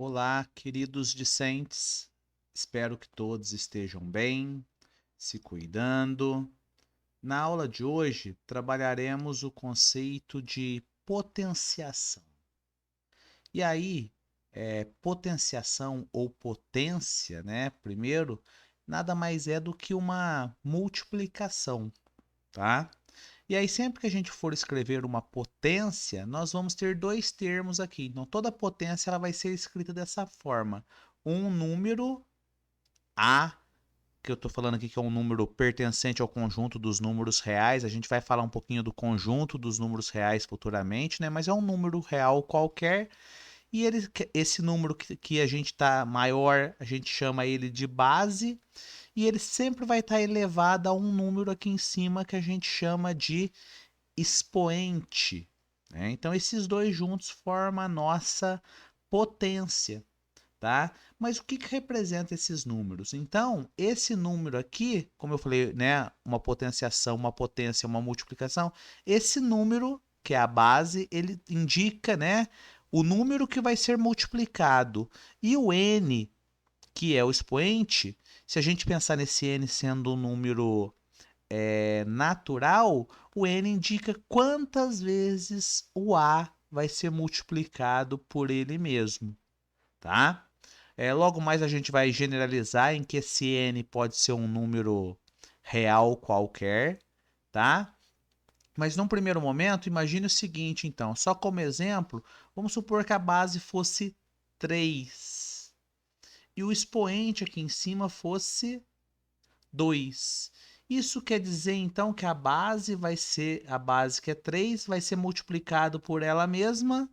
Olá, queridos discentes. Espero que todos estejam bem, se cuidando. Na aula de hoje, trabalharemos o conceito de potenciação. E aí, potenciação ou potência, né? Primeiro, nada mais é do que uma multiplicação, tá? E aí, sempre que a gente for escrever uma potência, nós vamos ter dois termos aqui. Então, toda potência ela vai ser escrita dessa forma. Um número A, que eu estou falando aqui que é um número pertencente ao conjunto dos números reais. A gente vai falar um pouquinho do conjunto dos números reais futuramente, né? Mas é um número real qualquer. E esse número que a gente está maior, a gente chama ele de base. E ele sempre vai estar elevado a um número aqui em cima que a gente chama de expoente, né? Então, esses dois juntos formam a nossa potência, tá? Mas o que representa esses números? Então, esse número aqui, como eu falei, né, uma potenciação, uma potência, uma multiplicação, esse número, que é a base, ele indica, né, o número que vai ser multiplicado. E o n, que é o expoente, se a gente pensar nesse n sendo um número natural, o n indica quantas vezes o a vai ser multiplicado por ele mesmo, tá? Logo mais a gente vai generalizar em que esse n pode ser um número real qualquer, tá? Mas num primeiro momento, imagine o seguinte, então, só como exemplo, vamos supor que a base fosse 3 e o expoente aqui em cima fosse 2. Isso quer dizer então que a base que é 3, vai ser multiplicado por ela mesma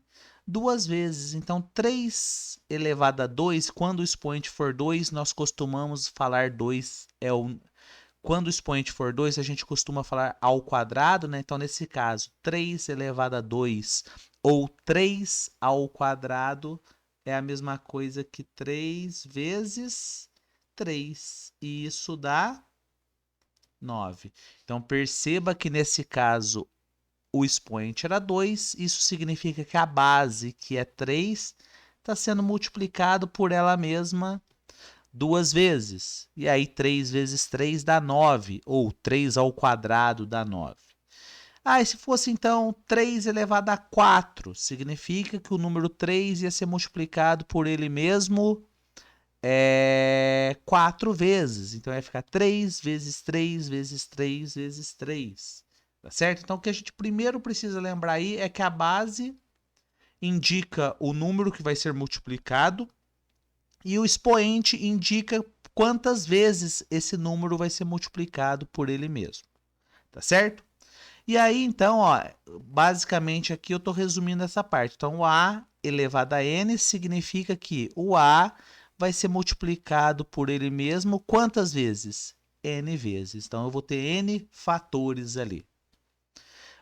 duas vezes. Então, 3 elevado a 2, quando o expoente for 2, nós costumamos falar 2 é o. Quando o expoente for 2, a gente costuma falar ao quadrado, né? Então, nesse caso, 3 elevado a 2 ou 3 ao quadrado é a mesma coisa que 3 vezes 3. E isso dá 9. Então, perceba que nesse caso o expoente era 2. Isso significa que a base, que é 3, está sendo multiplicado por ela mesma duas vezes. E aí 3 vezes 3 dá 9, ou 3 ao quadrado dá 9. E se fosse então 3 elevado a 4, significa que o número 3 ia ser multiplicado por ele mesmo 4 vezes. Então vai ficar 3 vezes 3 vezes 3 vezes 3. Tá certo? Então o que a gente primeiro precisa lembrar aí é que a base indica o número que vai ser multiplicado e o expoente indica quantas vezes esse número vai ser multiplicado por ele mesmo. Tá certo? E aí, então, ó, basicamente aqui eu estou resumindo essa parte. Então, o a elevado a n significa que o a vai ser multiplicado por ele mesmo quantas vezes? N vezes. Então, eu vou ter n fatores ali.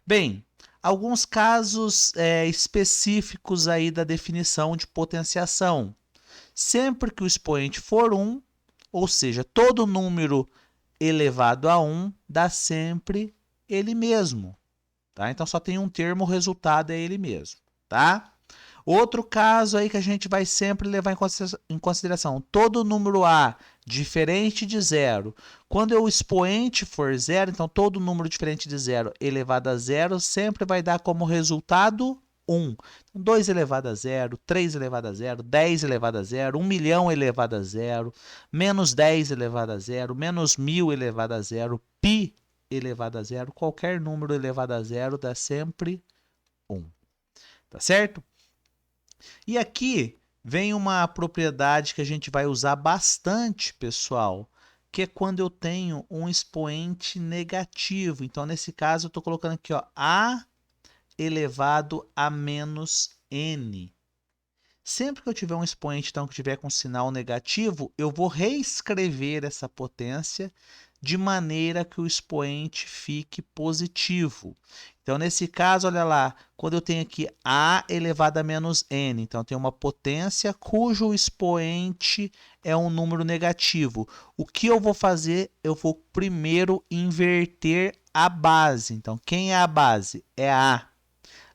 Bem, alguns casos específicos aí da definição de potenciação. Sempre que o expoente for 1, ou seja, todo número elevado a 1 dá sempre ele mesmo. Tá? Então só tem um termo, o resultado é ele mesmo. Tá? Outro caso aí que a gente vai sempre levar em consideração, todo número A diferente de zero, quando o expoente for zero, então todo número diferente de zero elevado a zero sempre vai dar como resultado 1. 2 elevado a zero, 3 elevado a zero, 10 elevado a zero, 1 milhão elevado a zero, menos 10 elevado a zero, menos 1000 elevado a zero, π elevado a zero, qualquer número elevado a zero dá sempre 1. Tá certo? E aqui vem uma propriedade que a gente vai usar bastante, pessoal, que é quando eu tenho um expoente negativo. Então, nesse caso, eu estou colocando aqui, ó, a elevado a menos n. Sempre que eu tiver um expoente então, que tiver com sinal negativo, eu vou reescrever essa potência de maneira que o expoente fique positivo. Então, nesse caso, olha lá, quando eu tenho aqui a elevado a menos n, então eu tenho uma potência cujo expoente é um número negativo. O que eu vou fazer? Eu vou primeiro inverter a base. Então, quem é a base? É a.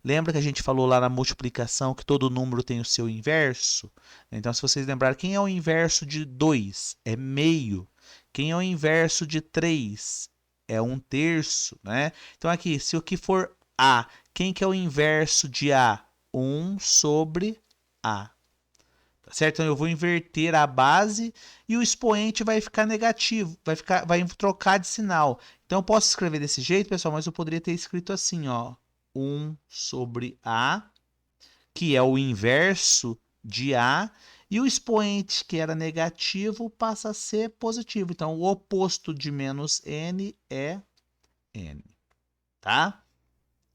Lembra que a gente falou lá na multiplicação que todo número tem o seu inverso? Então, se vocês lembrarem, quem é o inverso de 2? É meio. Quem é o inverso de 3? É 1/3, né? Então, aqui, se o que for A, quem que é o inverso de A? 1 sobre A. Tá certo? Então, eu vou inverter a base e o expoente vai ficar negativo, vai trocar de sinal. Então, eu posso escrever desse jeito, pessoal, mas eu poderia ter escrito assim, ó. 1 sobre A, que é o inverso de A, e o expoente, que era negativo, passa a ser positivo. Então, o oposto de menos n é n, tá?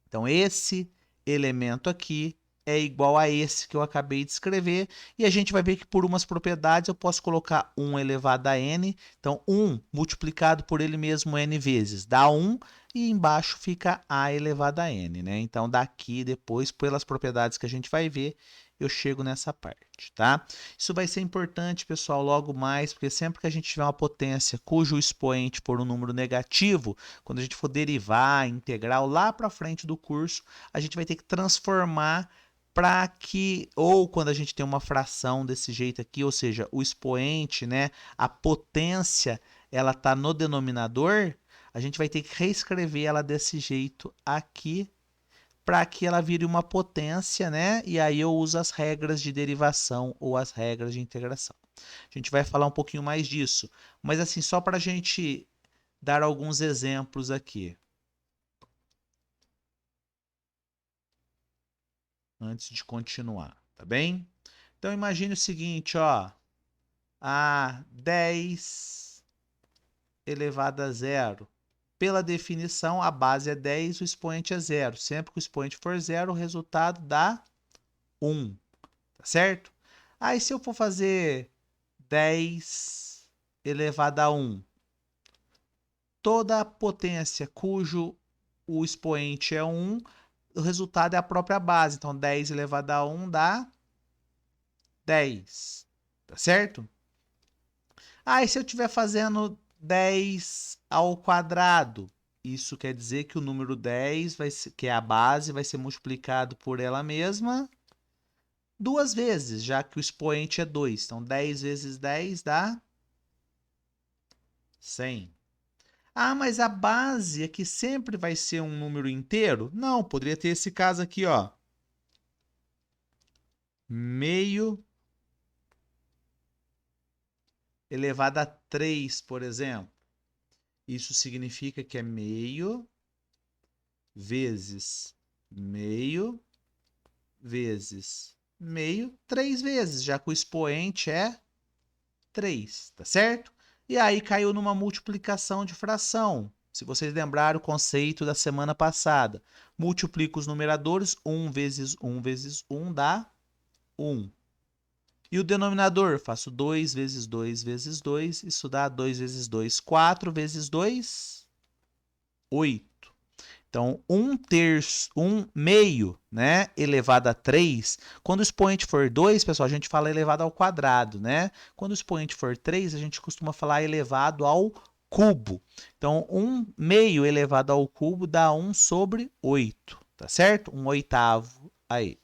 Então, esse elemento aqui é igual a esse que eu acabei de escrever, e a gente vai ver que por umas propriedades eu posso colocar 1 elevado a n, então 1 multiplicado por ele mesmo n vezes dá 1, e embaixo fica a elevado a n, né? Então daqui depois, pelas propriedades que a gente vai ver, eu chego nessa parte, tá? Isso vai ser importante, pessoal, logo mais, porque sempre que a gente tiver uma potência cujo expoente for um número negativo, quando a gente for derivar, integral, lá para frente do curso, a gente vai ter que transformar para que, ou quando a gente tem uma fração desse jeito aqui, ou seja, o expoente, né, a potência, ela está no denominador, a gente vai ter que reescrever ela desse jeito aqui, para que ela vire uma potência, né? E aí eu uso as regras de derivação ou as regras de integração. A gente vai falar um pouquinho mais disso, mas assim, só para a gente dar alguns exemplos aqui. Antes de continuar, tá bem? Então imagine o seguinte, ó. A 10 elevado a zero. Pela definição, a base é 10, o expoente é zero. Sempre que o expoente for zero, o resultado dá 1, tá certo? Aí se eu for fazer 10 elevado a 1, toda a potência cujo o expoente é 1, o resultado é a própria base. Então 10 elevado a 1 dá 10, tá certo? E se eu estiver fazendo 10 ao quadrado, isso quer dizer que o número 10, que é a base, vai ser multiplicado por ela mesma 2 vezes, já que o expoente é 2. Então, 10 vezes 10 dá 100. Mas a base aqui sempre vai ser um número inteiro? Não, poderia ter esse caso aqui, ó. Meio elevado a 3, por exemplo. Isso significa que é meio vezes meio vezes meio 3 vezes, já que o expoente é 3, tá certo? E aí caiu numa multiplicação de fração. Se vocês lembrarem o conceito da semana passada, multiplico os numeradores, 1 vezes 1 vezes 1 dá 1. E o denominador, faço 2 vezes 2 vezes 2, isso dá 2 vezes 2, 4 vezes 2, 8. Então, 1/3, 1 meio, né, elevado a 3. Quando o expoente for 2, pessoal, a gente fala elevado ao quadrado, né? Quando o expoente for 3, a gente costuma falar elevado ao cubo. Então, 1 meio elevado ao cubo dá 1 sobre 8, tá certo? 1/8 aí.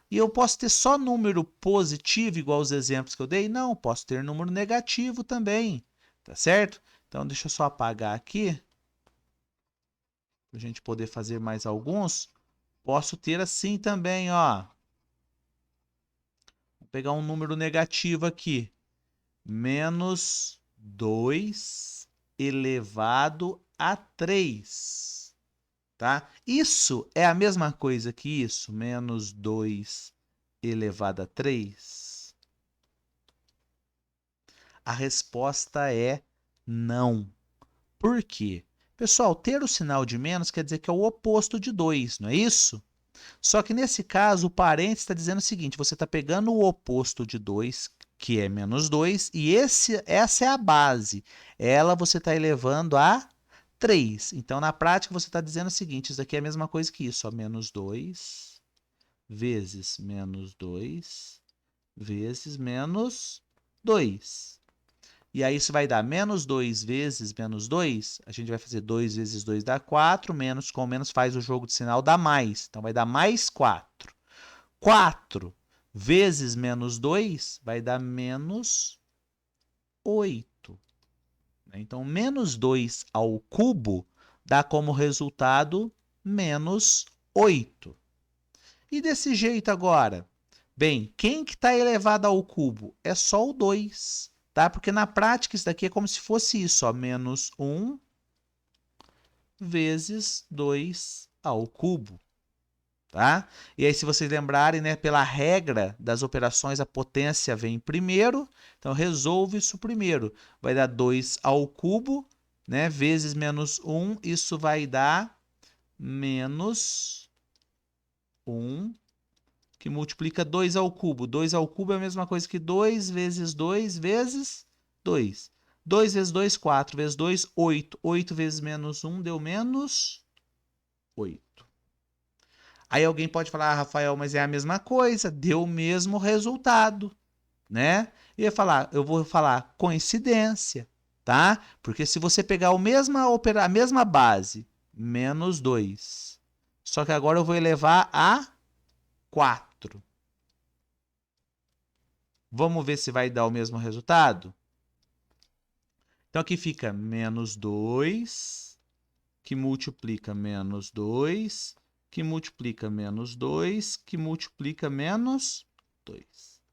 E eu posso ter só número positivo, igual os exemplos que eu dei? Não, posso ter número negativo também, tá certo? Então, deixa eu só apagar aqui, para a gente poder fazer mais alguns. Posso ter assim também, ó. Vou pegar um número negativo aqui. Menos 2 elevado a 3. Tá? Isso é a mesma coisa que isso, menos 2 elevado a 3? A resposta é não. Por quê? Pessoal, ter o sinal de menos quer dizer que é o oposto de 2, não é isso? Só que nesse caso, o parênteses está dizendo o seguinte: você está pegando o oposto de 2, que é menos 2, e essa é a base. Ela você está elevando a 3. Então, na prática, você está dizendo o seguinte: isso aqui é a mesma coisa que isso, ó, menos 2 vezes menos 2 vezes menos 2. E aí isso vai dar menos 2 vezes menos 2. A gente vai fazer 2 vezes 2 dá 4. Menos com menos faz o jogo de sinal dá mais. Então vai dar mais 4. 4 vezes menos 2 vai dar menos 8. Então, menos 2 ao cubo dá como resultado menos 8. E desse jeito agora? Bem, quem que está elevado ao cubo? É só o 2, tá? Porque na prática isso daqui é como se fosse isso, ó, menos 1 vezes 2 ao cubo. Tá? E aí, se vocês lembrarem, né, pela regra das operações, a potência vem primeiro. Então, resolvo isso primeiro. Vai dar 2 ao cubo, né, vezes menos 1. Isso vai dar menos 1, que multiplica 2 ao cubo. 2 ao cubo é a mesma coisa que 2 vezes 2 vezes 2. 2 vezes 2, 4 vezes 2, 8. 8 vezes menos 1 deu menos 8. Aí alguém pode falar, ah, Rafael, mas é a mesma coisa, deu o mesmo resultado, né? Eu vou falar coincidência, tá? Porque se você pegar a mesma base, menos 2, só que agora eu vou elevar a 4. Vamos ver se vai dar o mesmo resultado? Então aqui fica menos 2, que multiplica menos 2, que multiplica menos 2, que multiplica menos 2.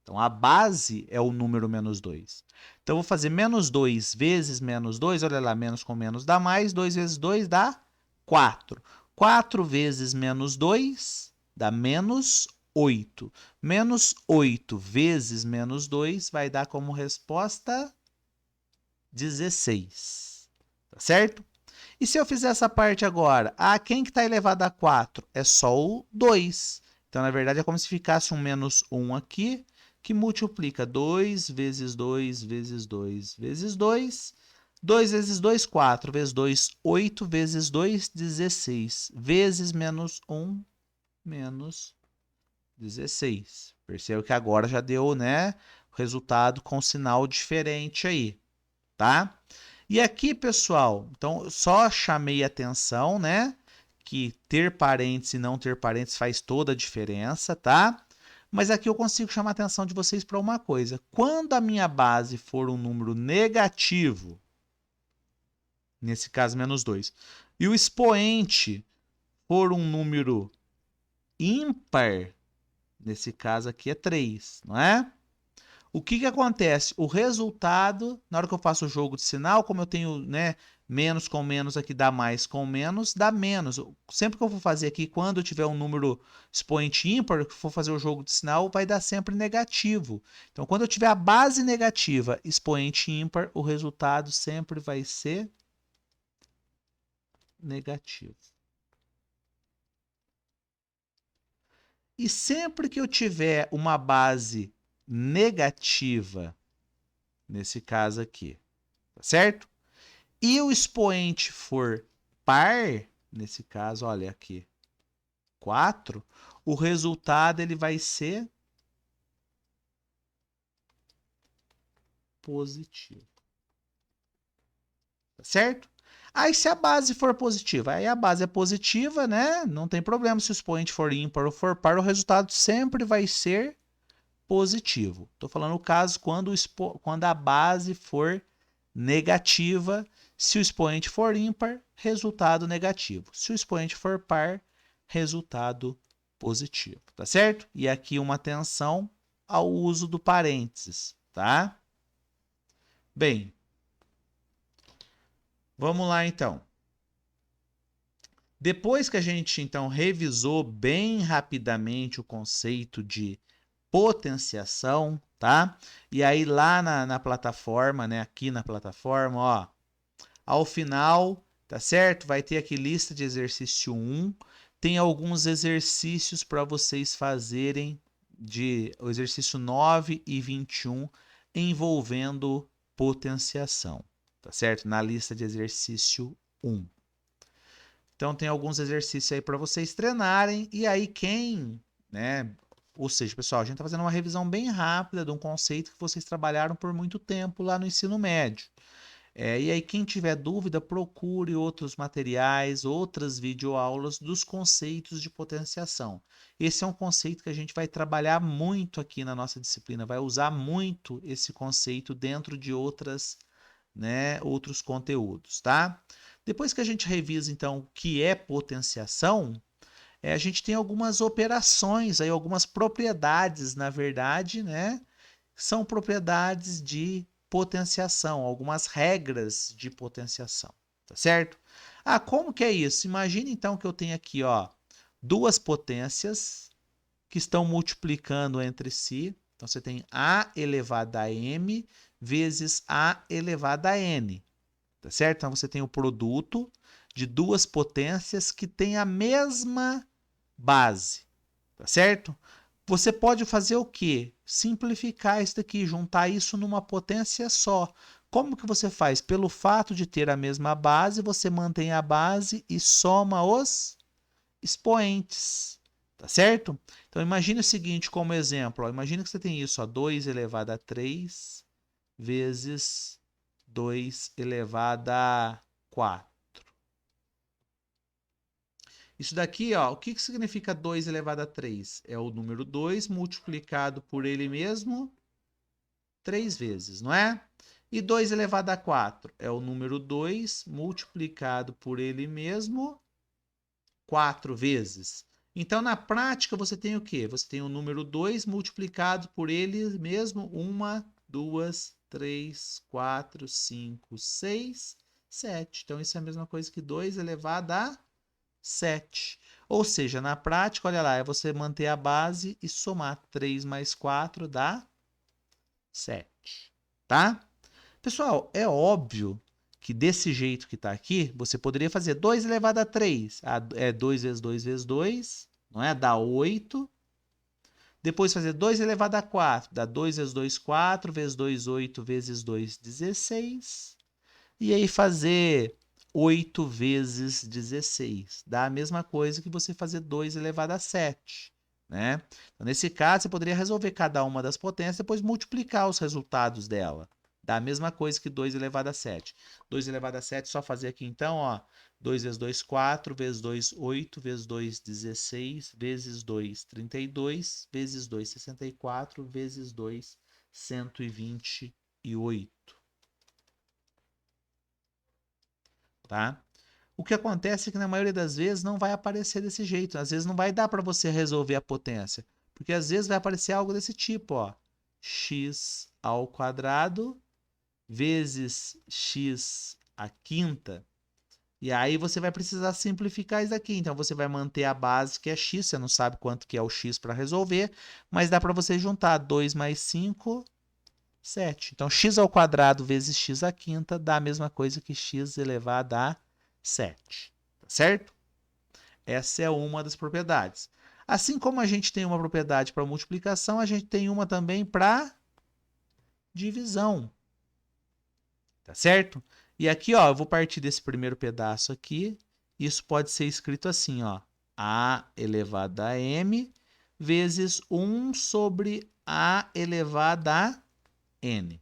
Então, a base é o número menos 2. Então, eu vou fazer menos 2 vezes menos 2. Olha lá, menos com menos dá mais. 2 vezes 2 dá 4. 4 vezes menos 2 dá menos 8. Menos 8 vezes menos 2 vai dar como resposta 16. Tá certo? E se eu fizer essa parte agora? Ah, quem que está elevado a 4? É só o 2. Então, na verdade, é como se ficasse um menos 1 aqui, que multiplica 2 vezes 2 vezes 2 vezes 2. 2 vezes 2, 4 vezes 2, 8 vezes 2, 16. Vezes menos 1, menos 16. Perceba que agora já deu, né, o resultado com sinal diferente aí, tá? E aqui, pessoal, então só chamei atenção, né, que ter parênteses e não ter parênteses faz toda a diferença, tá? Mas aqui eu consigo chamar a atenção de vocês para uma coisa. Quando a minha base for um número negativo, nesse caso menos 2, e o expoente for um número ímpar, nesse caso aqui é 3, não é? O que que acontece? O resultado, na hora que eu faço o jogo de sinal, como eu tenho, né, menos com menos aqui dá mais com menos, dá menos. Sempre que eu for fazer aqui, quando eu tiver um número expoente ímpar, que for fazer o jogo de sinal, vai dar sempre negativo. Então, quando eu tiver a base negativa, expoente ímpar, o resultado sempre vai ser negativo. E sempre que eu tiver uma base negativa, nesse caso aqui, tá certo? E o expoente for par, nesse caso, olha aqui, 4, o resultado ele vai ser positivo. Tá certo? Aí se a base for positiva, aí a base é positiva, né? Não tem problema se o expoente for ímpar ou for par, o resultado sempre vai ser positivo. Estou falando o caso quando a base for negativa. Se o expoente for ímpar, resultado negativo. Se o expoente for par, resultado positivo, tá certo? E aqui uma atenção ao uso do parênteses, tá? Bem, vamos lá então. Depois que a gente então revisou bem rapidamente o conceito de potenciação, tá? E aí lá na plataforma, né, aqui na plataforma, ó, ao final, tá certo? Vai ter aqui lista de exercício 1, tem alguns exercícios para vocês fazerem de o exercício 9 e 21 envolvendo potenciação, tá certo? Na lista de exercício 1. Então tem alguns exercícios aí para vocês treinarem e aí quem, né, Ou seja, pessoal, a gente está fazendo uma revisão bem rápida de um conceito que vocês trabalharam por muito tempo lá no ensino médio. E aí, quem tiver dúvida, procure outros materiais, outras videoaulas dos conceitos de potenciação. Esse é um conceito que a gente vai trabalhar muito aqui na nossa disciplina, vai usar muito esse conceito dentro de outros conteúdos, tá? Depois que a gente revisa, então, o que é potenciação, a gente tem algumas operações, aí, algumas propriedades, na verdade, né? São propriedades de potenciação, algumas regras de potenciação, tá certo? Ah, como que é isso? Imagine então que eu tenho aqui, ó, duas potências que estão multiplicando entre si. Então você tem A elevado a M vezes A elevado a N, tá certo? Então você tem o produto de duas potências que têm a mesma base, tá certo? Você pode fazer o quê? Simplificar isso daqui, juntar isso numa potência só. Como que você faz? Pelo fato de ter a mesma base, você mantém a base e soma os expoentes, tá certo? Então imagine o seguinte como exemplo, imagine que você tem isso, ó, 2 elevado a 3 vezes 2 elevado a 4. Isso daqui, ó, o que significa 2 elevado a 3? É o número 2 multiplicado por ele mesmo 3 vezes, não é? E 2 elevado a 4 é o número 2 multiplicado por ele mesmo 4 vezes. Então, na prática, você tem o quê? Você tem o número 2 multiplicado por ele mesmo 1, 2, 3, 4, 5, 6, 7. Então, isso é a mesma coisa que 2 elevado a 7. Ou seja, na prática, olha lá, é você manter a base e somar 3 mais 4 dá 7, tá? Pessoal, é óbvio que desse jeito que está aqui, você poderia fazer 2 elevado a 3. É 2 vezes 2 vezes 2, não é? Dá 8. Depois fazer 2 elevado a 4, dá 2 vezes 2, 4, vezes 2, 8, vezes 2, 16. E aí fazer 8 vezes 16. Dá a mesma coisa que você fazer 2 elevado a 7. Né? Então, nesse caso, você poderia resolver cada uma das potências e depois multiplicar os resultados dela. Dá a mesma coisa que 2 elevado a 7. 2 elevado a 7, só fazer aqui então, ó. 2 vezes 2, 4, vezes 2, 8, vezes 2, 16, vezes 2, 32, vezes 2, 64, vezes 2, 128. Tá? O que acontece é que na maioria das vezes não vai aparecer desse jeito. Às vezes não vai dar para você resolver a potência. Porque às vezes vai aparecer algo desse tipo, ó. X ao quadrado vezes x à quinta. E aí você vai precisar simplificar isso aqui. Então você vai manter a base que é x, você não sabe quanto que é o x para resolver, mas dá para você juntar 2 mais 5, 7. Então x ao quadrado vezes x à quinta dá a mesma coisa que x elevado a 7. Tá certo? Essa é uma das propriedades. Assim como a gente tem uma propriedade para multiplicação, a gente tem uma também para divisão. Tá certo? E aqui, ó, eu vou partir desse primeiro pedaço aqui. Isso pode ser escrito assim, ó. A elevado a m vezes 1 sobre a elevado a n.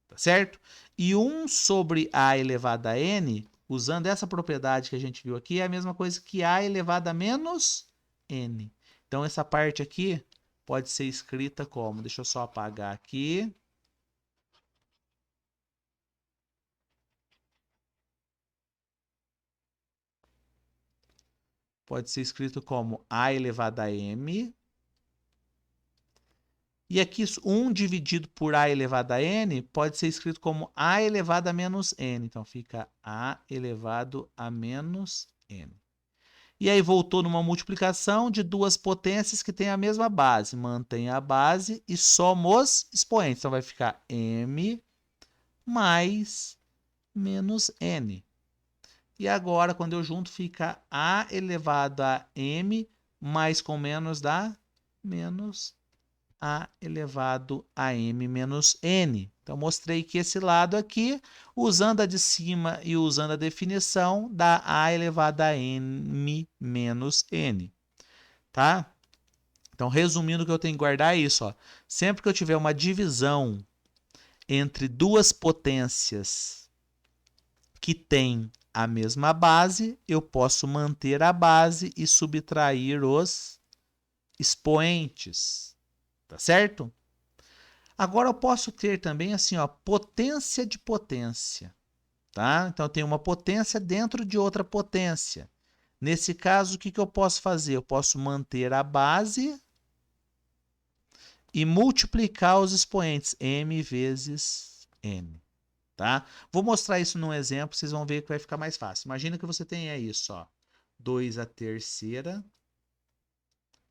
Tá certo? E 1 sobre a elevado a n, usando essa propriedade que a gente viu aqui, é a mesma coisa que a elevado a menos n. Então, essa parte aqui pode ser escrita como? Deixa eu só apagar aqui. Pode ser escrito como a elevado a m. E aqui, 1 dividido por a elevado a n pode ser escrito como a elevado a menos n. Então, fica a elevado a menos n. E aí voltou numa multiplicação de duas potências que têm a mesma base. Mantém a base e soma os expoentes. Então vai ficar m mais menos n. E agora, quando eu junto, fica a elevado a m mais com menos dá menos a elevado a m menos n. Então, mostrei que esse lado aqui, usando a de cima e usando a definição, dá a elevado a m menos n. Tá? Então, resumindo, o que eu tenho que guardar é isso. Ó. Sempre que eu tiver uma divisão entre duas potências que têm a mesma base, eu posso manter a base e subtrair os expoentes. Tá certo? Agora eu posso ter também assim, ó, potência de potência. Tá? Então, eu tenho uma potência dentro de outra potência. Nesse caso, o que eu posso fazer? Eu posso manter a base e multiplicar os expoentes, m vezes n. Tá? Vou mostrar isso num exemplo, vocês vão ver que vai ficar mais fácil. Imagina que você tenha isso, ó, 2 à terceira,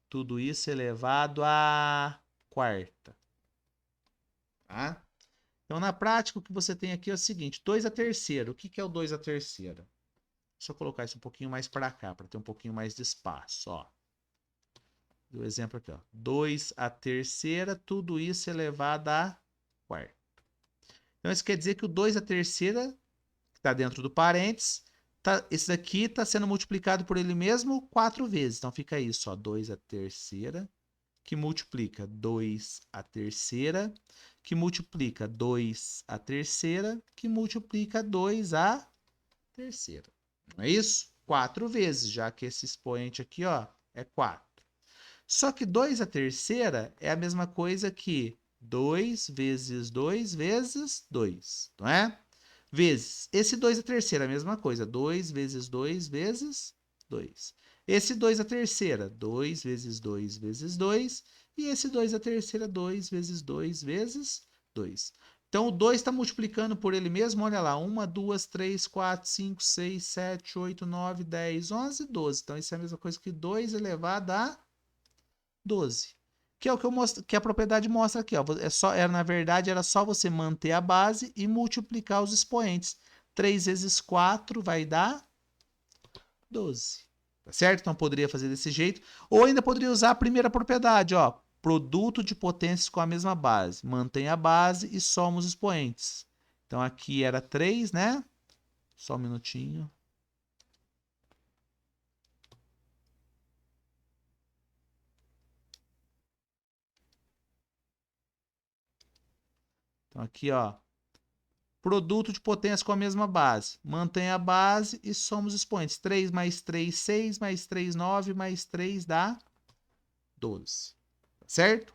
tudo isso elevado à quarta. Tá? Então, na prática, o que você tem aqui é o seguinte, 2 à terceira. O que é o 2 à terceira? Deixa eu colocar isso um pouquinho mais para cá, para ter um pouquinho mais de espaço. Ó. O exemplo aqui, ó. 2 à terceira, tudo isso elevado à quarta. Então, isso quer dizer que o 2 à terceira, que está dentro do parênteses, esse daqui está sendo multiplicado por ele mesmo 4 vezes. Então, fica isso, ó, 2 à terceira, que multiplica 2 à terceira, que multiplica 2 à terceira, que multiplica 2 à terceira. Não é isso? 4 vezes, já que esse expoente aqui, ó, é 4. Só que 2 à terceira é a mesma coisa que 2 vezes 2 vezes 2, não é? Vezes. Esse 2 à terceira é a mesma coisa. 2 vezes 2 vezes 2. Esse 2 à terceira, 2 vezes 2 vezes 2. E esse 2 à terceira, 2 vezes 2 vezes 2. Então, o 2 está multiplicando por ele mesmo, olha lá, 1, 2, 3, 4, 5, 6, 7, 8, 9, 10, 11, 12. Então, isso é a mesma coisa que 2 elevado a 12. Que é o que eu mostro, que a propriedade mostra aqui. Ó. Na verdade, era só você manter a base e multiplicar os expoentes. 3 vezes 4 vai dar 12. Tá certo? Então, poderia fazer desse jeito. Ou ainda poderia usar a primeira propriedade, ó. Produto de potências com a mesma base. Mantém a base e soma os expoentes. Então, aqui era 3, né? Só um minutinho. Então, aqui, ó. Produto de potência com a mesma base. Mantém a base e soma os expoentes. 3 mais 3, 6, mais 3, 9, mais 3 dá 12. Certo?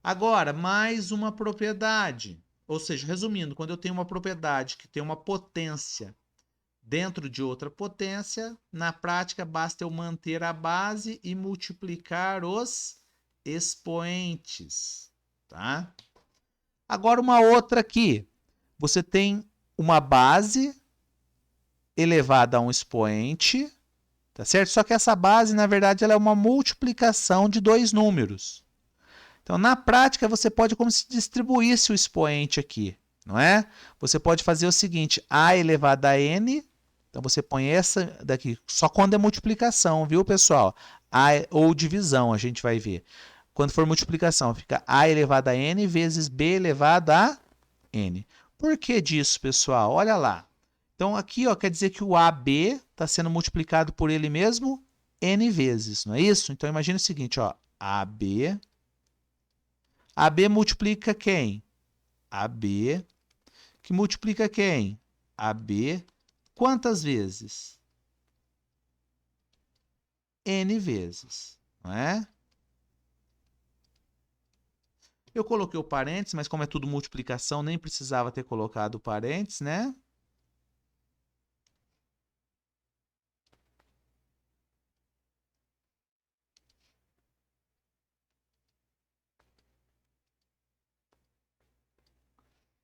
Agora, mais uma propriedade. Ou seja, resumindo, quando eu tenho uma propriedade que tem uma potência dentro de outra potência, na prática basta eu manter a base e multiplicar os expoentes. Tá? Agora, uma outra aqui. Você tem uma base elevada a um expoente, tá certo? Só que essa base, na verdade, ela é uma multiplicação de dois números. Então, na prática, você pode como se distribuísse o expoente aqui, não é? Você pode fazer o seguinte, a elevado a n, então você põe essa daqui, só quando é multiplicação, viu, pessoal? Ou divisão, a gente vai ver. Quando for multiplicação, fica a elevado a n vezes b elevado a n. Por que disso, pessoal? Olha lá. Então, aqui ó, quer dizer que o AB está sendo multiplicado por ele mesmo n vezes, não é isso? Então, imagine o seguinte, ó, AB multiplica quem? AB, que multiplica quem? AB, quantas vezes? N vezes, não é? Eu coloquei o parênteses, mas como é tudo multiplicação, nem precisava ter colocado o parênteses, né?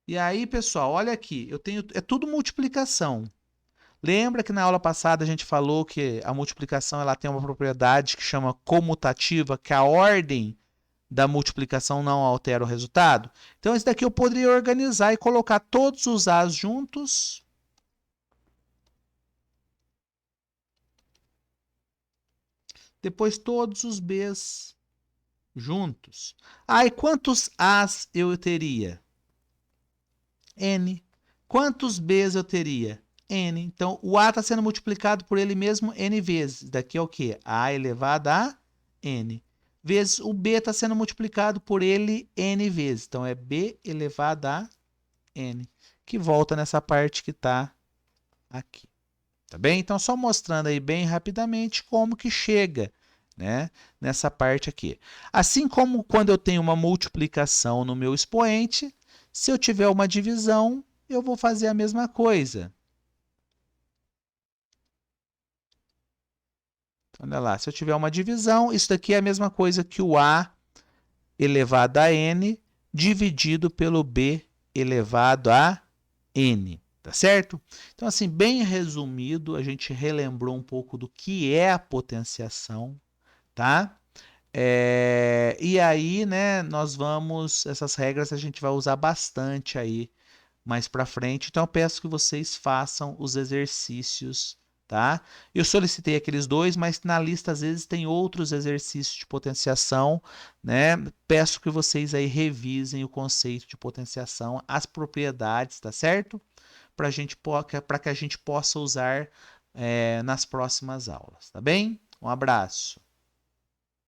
E aí, pessoal, olha aqui, é tudo multiplicação. Lembra que na aula passada a gente falou que a multiplicação ela tem uma propriedade que chama comutativa, que a ordem da multiplicação não altera o resultado? Então, esse daqui eu poderia organizar e colocar todos os A's juntos. Depois todos os B's juntos. Ah, e quantos A's eu teria? N. Quantos B's eu teria? N. Então, o A está sendo multiplicado por ele mesmo N vezes. Daqui é o quê? A elevado a N. Vezes o B está sendo multiplicado por ele N vezes. Então, é B elevado a N, que volta nessa parte que está aqui. Tá bem? Então, só mostrando aí bem rapidamente como que chega, né, nessa parte aqui. Assim como quando eu tenho uma multiplicação no meu expoente, se eu tiver uma divisão, eu vou fazer a mesma coisa. Olha lá, se eu tiver uma divisão, isso daqui é a mesma coisa que o A elevado a N dividido pelo B elevado a N, tá certo? Então, assim, bem resumido, a gente relembrou um pouco do que é a potenciação, tá? E aí, né, nós vamos, essas regras a gente vai usar bastante aí mais para frente. Então, eu peço que vocês façam os exercícios, tá? Eu solicitei aqueles dois, mas na lista às vezes tem outros exercícios de potenciação, né? Peço que vocês aí revisem o conceito de potenciação, as propriedades, tá certo? Para que a gente possa usar nas próximas aulas, tá bem? Um abraço.